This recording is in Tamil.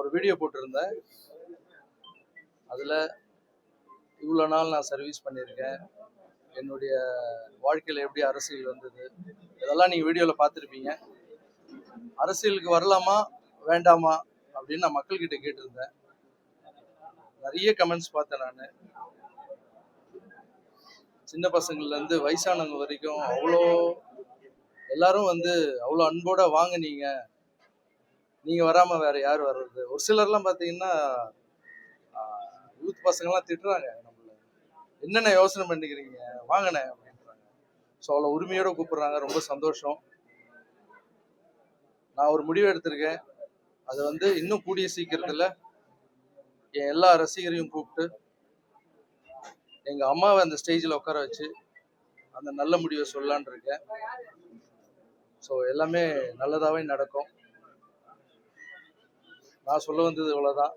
ஒரு வீடியோ போட்டிருந்தேன். அதில் இவ்வளோ நாள் நான் சர்வீஸ் பண்ணியிருக்கேன், என்னுடைய வாழ்க்கையில் எப்படி அரசியல் வந்தது, இதெல்லாம் நீங்கள் வீடியோவில் பார்த்துருப்பீங்க. அரசியலுக்கு வரலாமா வேண்டாமா அப்படின்னு நான் மக்கள்கிட்ட கேட்டிருந்தேன். நிறைய கமெண்ட்ஸ் பார்த்தேன். நான் சின்ன பசங்கள்லேருந்து வயசானவங்க வரைக்கும் எல்லாரும் அவ்வளோ அன்போட வாங்க, நீங்கள் வராமல் வேற யார் வர்றது. ஒரு சிலர்லாம் பார்த்தீங்கன்னா யூத் பசங்கள்லாம் திட்டுறாங்க, நம்மள என்னென்ன யோசனை பண்ணிக்கிறீங்க வாங்கினே அப்படின்றாங்க. ஸோ அவ்வளோ உரிமையோட கூப்பிடுறாங்க. ரொம்ப சந்தோஷம். நான் ஒரு முடிவு எடுத்திருக்கேன். அது இன்னும் கூடிய சீக்கிரத்தில் என் எல்லா ரசிகரையும் கூப்பிட்டு எங்கள் அம்மாவை அந்த ஸ்டேஜில் உட்கார வச்சு அந்த நல்ல முடிவை சொல்லலான் இருக்கேன். ஸோ எல்லாமே நல்லதாகவே நடக்கும். நான் சொல்ல வந்தது இவ்வளோதான்.